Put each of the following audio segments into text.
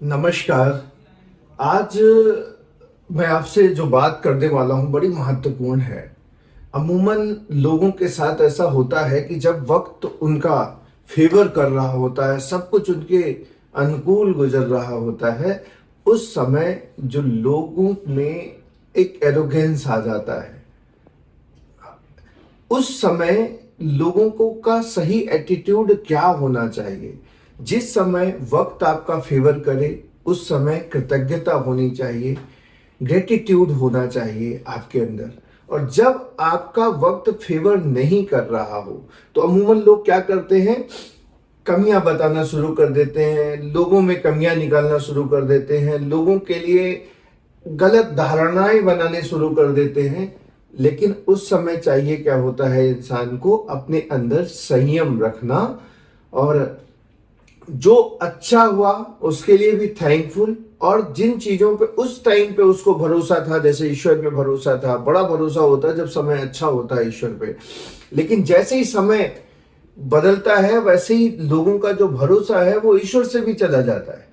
नमस्कार। आज मैं आपसे जो बात करने वाला हूँ बड़ी महत्वपूर्ण है। अमूमन लोगों के साथ ऐसा होता है कि जब वक्त उनका फेवर कर रहा होता है, सब कुछ उनके अनुकूल गुजर रहा होता है, उस समय जो लोगों में एक एरोगेंस आ जाता है। उस समय लोगों को का सही एटीट्यूड क्या होना चाहिए? जिस समय वक्त आपका फेवर करे उस समय कृतज्ञता होनी चाहिए, ग्रेटिट्यूड होना चाहिए आपके अंदर। और जब आपका वक्त फेवर नहीं कर रहा हो तो अमूमन लोग क्या करते हैं, कमियां बताना शुरू कर देते हैं, लोगों में कमियां निकालना शुरू कर देते हैं, लोगों के लिए गलत धारणाएं बनाने शुरू कर देते हैं। लेकिन उस समय चाहिए क्या होता है, इंसान को अपने अंदर संयम रखना और जो अच्छा हुआ उसके लिए भी थैंकफुल, और जिन चीजों पे उस टाइम पे उसको भरोसा था, जैसे ईश्वर पे भरोसा था, बड़ा भरोसा होता है जब समय अच्छा होता है ईश्वर पे। लेकिन जैसे ही समय बदलता है वैसे ही लोगों का जो भरोसा है वो ईश्वर से भी चला जाता है।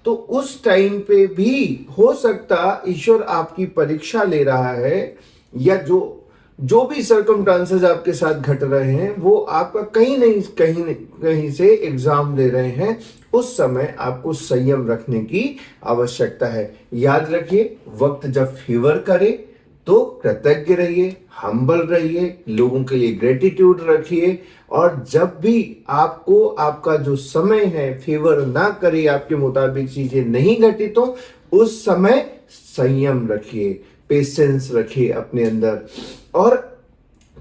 तो उस टाइम पे भी हो सकता ईश्वर आपकी परीक्षा ले रहा है, या जो जो भी सर्कमस्टांसेस आपके साथ घट रहे हैं वो आपका कहीं से एग्जाम ले रहे हैं। उस समय आपको संयम रखने की आवश्यकता है। याद रखिए, वक्त जब फेवर करे तो कृतज्ञ रहिए, हम्बल रहिए, लोगों के लिए ग्रेटिट्यूड रखिए। और जब भी आपको आपका जो समय है फेवर ना करे, आपके मुताबिक चीजें नहीं घटी, तो उस समय संयम रखिए, पेशेंस रखिए अपने अंदर, और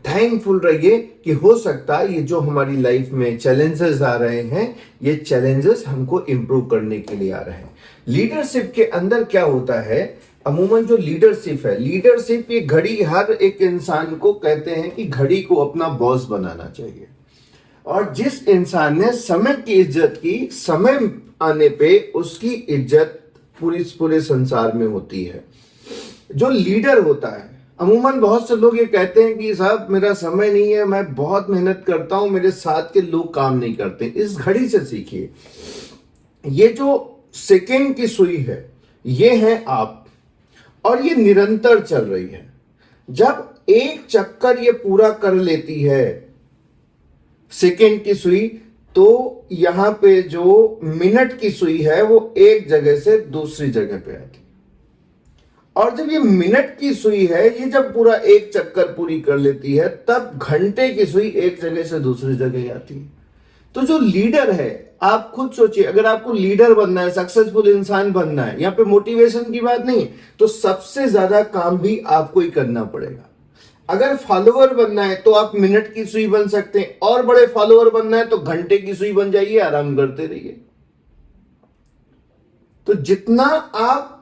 थैंकफुल रहिए कि हो सकता है ये जो हमारी लाइफ में चैलेंजेस आ रहे हैं, ये चैलेंजेस हमको इम्प्रूव करने के लिए आ रहे हैं। लीडरशिप के अंदर क्या होता है, अमूमन जो लीडरशिप है, लीडरशिप ये घड़ी, हर एक इंसान को कहते हैं कि घड़ी को अपना बॉस बनाना चाहिए। और जिस इंसान ने समय की इज्जत की, समय आने पे उसकी इज्जत पूरे संसार में होती है। जो लीडर होता है, अमूमन बहुत से लोग ये कहते हैं कि साहब मेरा समय नहीं है, मैं बहुत मेहनत करता हूं, मेरे साथ के लोग काम नहीं करते। इस घड़ी से सीखिए, ये जो सेकेंड की सुई है ये है आप, और ये निरंतर चल रही है। जब एक चक्कर ये पूरा कर लेती है सेकेंड की सुई, तो यहां पे जो मिनट की सुई है वो एक जगह से दूसरी जगह पे आती है। और जब ये मिनट की सुई है, ये जब पूरा एक चक्कर पूरी कर लेती है, तब घंटे की सुई एक जगह से दूसरी जगह आती है। तो जो लीडर है, आप खुद सोचिए, अगर आपको लीडर बनना है, सक्सेसफुल इंसान बनना है, यहां पे मोटिवेशन की बात नहीं, तो सबसे ज्यादा काम भी आपको ही करना पड़ेगा। अगर फॉलोअर बनना है तो आप मिनट की सुई बन सकते हैं, और बड़े फॉलोअर बनना है तो घंटे की सुई बन जाइए, आराम करते रहिए। तो जितना आप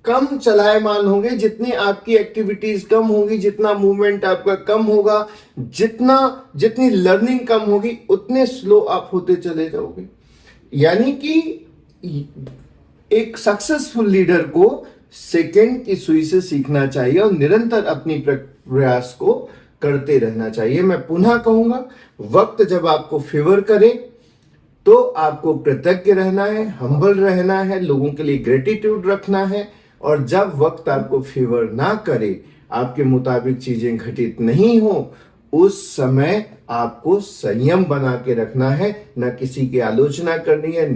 कम चलायमान होंगे, जितनी आपकी एक्टिविटीज कम होगी, जितना मूवमेंट आपका कम होगा, जितनी लर्निंग कम होगी, उतने स्लो आप होते चले जाओगे। यानी कि एक सक्सेसफुल लीडर को सेकेंड की सुई से सीखना चाहिए और निरंतर अपनी प्रयास को करते रहना चाहिए। मैं पुनः कहूंगा, वक्त जब आपको फेवर करे तो आपको कृतज्ञ रहना है, हम्बल रहना है, लोगों के लिए ग्रेटिट्यूड रखना है। और जब वक्त आपको फेवर ना करे, आपके मुताबिक चीजें घटित नहीं हो, उस समय आपको संयम बना के रखना है। ना किसी की आलोचना करनी है,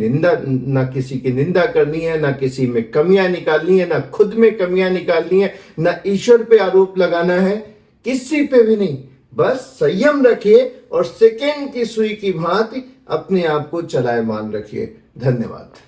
ना किसी की निंदा करनी है, ना किसी में कमियां निकालनी है, ना खुद में कमियां निकालनी है, ना ईश्वर पे आरोप लगाना है, किसी पे भी नहीं। बस संयम रखिए और सेकेंड की सुई की भांति अपने आप को चलायमान रखिए। धन्यवाद।